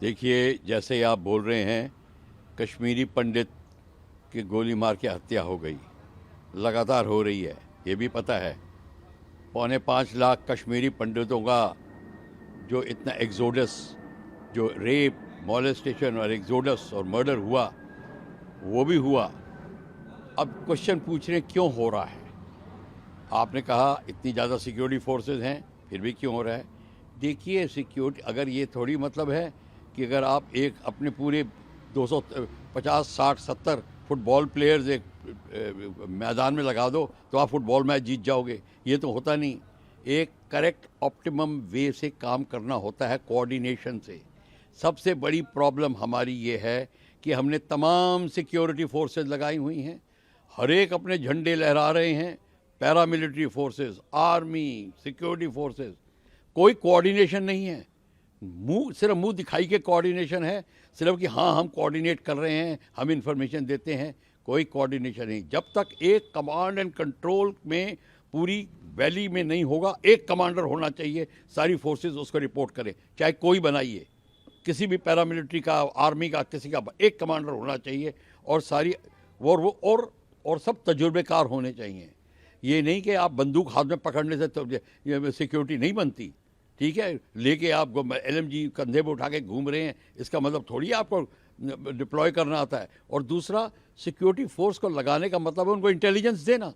देखिए, जैसे आप बोल रहे हैं, कश्मीरी पंडित की गोली मार के हत्या हो गई, लगातार हो रही है, ये भी पता है। 4.25 लाख कश्मीरी पंडितों का जो इतना एग्जोडस, जो रेप, मॉलेस्टेशन और एग्जोडस और मर्डर हुआ, वो भी हुआ। अब क्वेश्चन पूछ रहे क्यों हो रहा है। आपने कहा इतनी ज़्यादा सिक्योरिटी फोर्सेस हैं, फिर भी क्यों हो रहा है। देखिए, सिक्योरिटी अगर ये थोड़ी मतलब है कि अगर आप एक अपने पूरे 250, 60, 70 फुटबॉल प्लेयर्स एक मैदान में लगा दो तो आप फुटबॉल मैच जीत जाओगे, ये तो होता नहीं। एक करेक्ट ऑप्टिमम वे से काम करना होता है, कोऑर्डिनेशन से। सबसे बड़ी प्रॉब्लम हमारी ये है कि हमने तमाम सिक्योरिटी फोर्सेस लगाई हुई हैं, हर एक अपने झंडे लहरा रहे हैं, paramilitary forces, army, security forces, कोई कोऑर्डिनेशन नहीं है। सिर्फ मुंह दिखाई के कोऑर्डिनेशन है, सिर्फ कि हाँ हम कोऑर्डिनेट कर रहे हैं, हम इंफॉर्मेशन देते हैं, कोई कोऑर्डिनेशन नहीं। जब तक एक कमांड एंड कंट्रोल में पूरी वैली में नहीं होगा, एक कमांडर होना चाहिए, सारी फोर्सेस उसको रिपोर्ट करें, चाहे कोई बनाइए, किसी भी पैरामिलिट्री का, आर्मी का, किसी का, एक कमांडर होना चाहिए। और सारी और सब तजुर्बेकार होने चाहिए। ये नहीं कि आप बंदूक हाथ में पकड़ने से तो ये सिक्योरिटी नहीं बनती। ठीक है, लेके आप LMG कंधे पर उठा के घूम रहे हैं, इसका मतलब थोड़ी आपको डिप्लॉय करना आता है। और दूसरा, सिक्योरिटी फोर्स को लगाने का मतलब है उनको इंटेलिजेंस देना।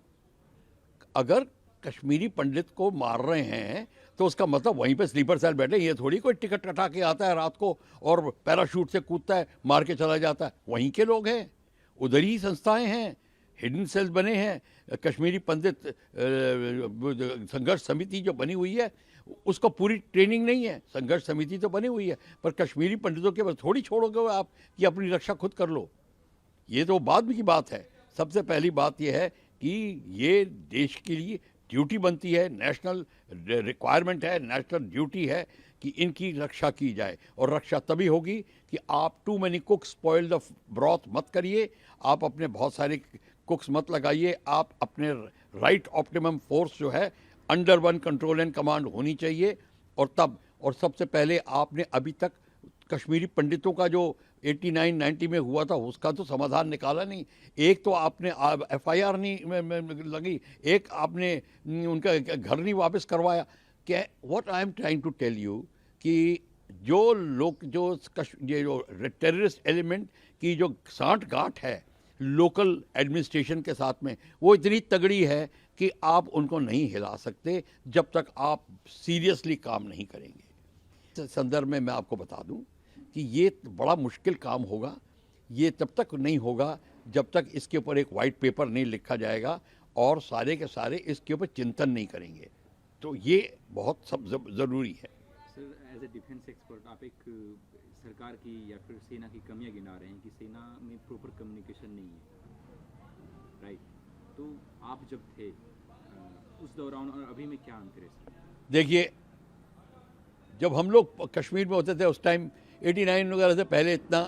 अगर कश्मीरी पंडित को मार रहे हैं तो उसका मतलब वहीं पे स्लीपर सेल बैठे, ये थोड़ी कोई टिकट कटा के आता है रात को और पैराशूट से कूदता है, मार के चला जाता है। वहीं के लोग हैं, उधर ही संस्थाएं हैं, हिडन सेल्स बने हैं। कश्मीरी पंडित संघर्ष समिति जो बनी हुई है, उसको पूरी ट्रेनिंग नहीं है। संघर्ष समिति तो बनी हुई है, पर कश्मीरी पंडितों के बस थोड़ी छोड़ोगे आप कि अपनी रक्षा खुद कर लो। ये तो बाद की बात है। सबसे पहली बात यह है कि ये देश के लिए ड्यूटी बनती है, नेशनल रिक्वायरमेंट है, नेशनल ड्यूटी है कि इनकी रक्षा की जाए। और रक्षा तभी होगी कि आप too many cooks spoil the broth मत करिए, आप अपने बहुत सारे कुक्स मत लगाइए, आप अपने राइट ऑप्टिमम फोर्स जो है under one control and command होनी चाहिए। और सबसे पहले आपने अभी तक कश्मीरी पंडितों का जो 89-90 में हुआ था उसका तो समाधान निकाला नहीं। एक तो आपने FIR नहीं लगी, एक आपने उनका घर नहीं वापस करवाया। क्या what I am trying to tell you कि जो लोग ये जो टेररिस्ट एलिमेंट की जो सांठ गांठ है लोकल एडमिनिस्ट्रेशन के साथ में, वो इतनी तगड़ी है कि आप उनको नहीं हिला सकते जब तक आप सीरियसली काम नहीं करेंगे। इस संदर्भ में मैं आपको बता दूं कि ये बड़ा मुश्किल काम होगा। ये तब तक नहीं होगा जब तक इसके ऊपर एक वाइट पेपर नहीं लिखा जाएगा और सारे के सारे इसके ऊपर चिंतन नहीं करेंगे। तो ये बहुत सब ज़रूरी है। Sir, as a defence expert, आप एक सरकार की या फिर सेना की कमियां गिना रहे हैं कि सेना में प्रॉपर कम्युनिकेशन नहीं है, राइट? तो आप जब थे उस दौरान और अभी में क्या अंतर है सर? देखिए, जब हम लोग कश्मीर में होते थे उस टाइम 89 वगैरह से पहले इतना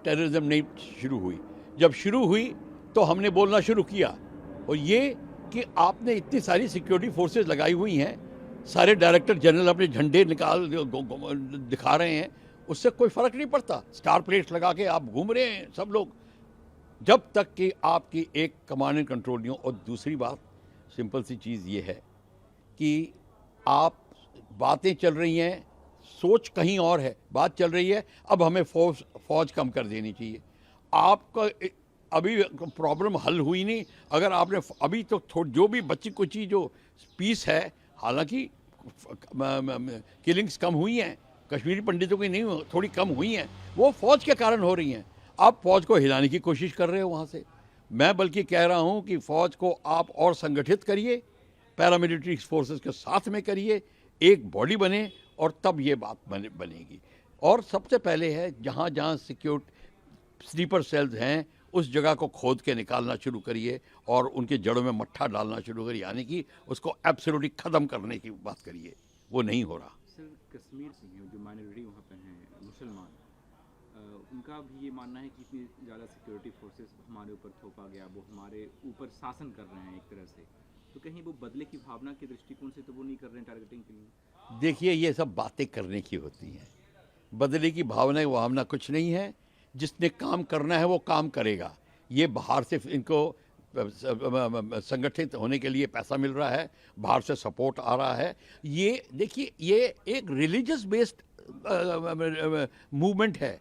टेररिज्म नहीं शुरू हुई। जब शुरू हुई तो हमने बोलना शुरू किया, और ये कि आपने इतनी सारी सिक्योरिटी फोर्सेस लगाई हुई हैं, सारे डायरेक्टर जनरल अपने झंडे निकाल दिखा रहे हैं, उससे कोई फ़र्क नहीं पड़ता। स्टार प्लेट्स लगा के आप घूम रहे हैं सब लोग, जब तक कि आपकी एक कमांड एंड कंट्रोल नहीं हो। और दूसरी बात, सिंपल सी चीज़ ये है कि आप बातें चल रही हैं, सोच कहीं और है, बात चल रही है अब हमें फौज कम कर देनी चाहिए। आपका अभी प्रॉब्लम हल हुई नहीं। अगर आपने अभी तो जो भी बच्ची कुची जो पीस है, हालांकि किलिंग्स कम हुई हैं, कश्मीरी पंडितों की नहीं, थोड़ी कम हुई हैं, वो फौज के कारण हो रही हैं। आप फौज को हिलाने की कोशिश कर रहे हो वहाँ से। मैं बल्कि कह रहा हूँ कि फौज को आप और संगठित करिए, पैरामिलिट्री फोर्सेस के साथ में करिए, एक बॉडी बने, और तब ये बात बनेगी। और सबसे पहले है जहाँ जहाँ सिक्योर स्लीपर सेल्स हैं उस जगह को खोद के निकालना शुरू करिए और उनके जड़ों में मट्ठा डालना शुरू करिए, यानी कि उसको एब्सोल्युटली ख़त्म करने की बात करिए। वो नहीं हो रहा। सर, कश्मीर से जो माइनॉरिटी वहाँ पे हैं मुसलमान, उनका भी ये मानना है कि इतनी ज़्यादा सिक्योरिटी फोर्सेस हमारे ऊपर थोपा गया, वो हमारे ऊपर शासन कर रहे हैं एक तरह से, तो कहीं वो बदले की भावना के दृष्टिकोण से तो वो नहीं कर रहे हैं टारगेटिंग के लिए? देखिए, ये सब बातें करने की होती हैं। बदले की भावना कुछ नहीं है। जिसने काम करना है वो काम करेगा। ये बाहर से इनको संगठित होने के लिए पैसा मिल रहा है, बाहर से सपोर्ट आ रहा है। ये देखिए, ये एक रिलीजियस बेस्ड मूवमेंट है।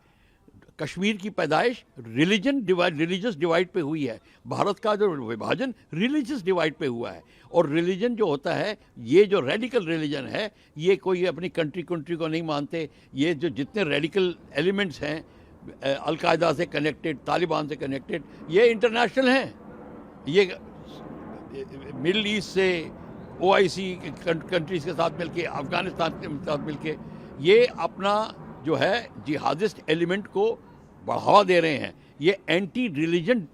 कश्मीर की पैदाइश रिलीजियस डिवाइड पे हुई है। भारत का जो विभाजन रिलीजियस डिवाइड पे हुआ है। और रिलीजन जो होता है, ये जो रेडिकल रिलीजन है, ये कोई अपनी कंट्री को नहीं मानते। ये जो जितने रेडिकल एलिमेंट्स हैं, अलकायदा से कनेक्टेड, तालिबान से कनेक्टेड, ये इंटरनेशनल हैं। ये मिडल ईस्ट से OIC कंट्रीज़ के साथ मिलके, अफ़गानिस्तान के साथ मिलके ये अपना जो है जिहादिस्ट एलिमेंट को बढ़ावा दे रहे हैं। ये एंटी रिलीजन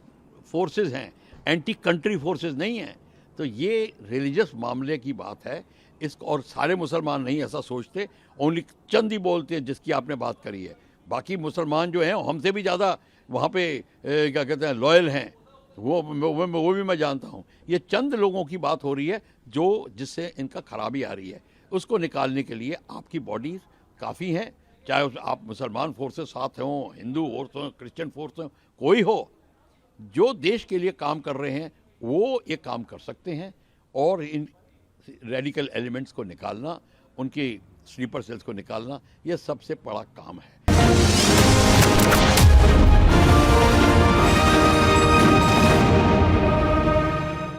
फोर्सेस हैं, एंटी कंट्री फोर्सेस नहीं हैं। तो ये रिलीजियस मामले की बात है। इसको और सारे मुसलमान नहीं ऐसा सोचते, ओनली चंद ही बोलते हैं जिसकी आपने बात करी है। बाकी मुसलमान जो हैं हमसे भी ज़्यादा वहाँ पे क्या कहते हैं लॉयल हैं। वो भी मैं जानता हूँ। ये चंद लोगों की बात हो रही है जो जिससे इनका खराबी आ रही है। उसको निकालने के लिए आपकी बॉडीज काफ़ी हैं, चाहे आप मुसलमान फोर्सेस साथ हों, हिंदू फोर्स हों, क्रिश्चियन फोर्स हों, कोई हो, जो देश के लिए काम कर रहे हैं वो ये काम कर सकते हैं। और इन रेडिकल एलिमेंट्स को निकालना, उनके स्लीपर सेल्स को निकालना, ये सबसे बड़ा काम है।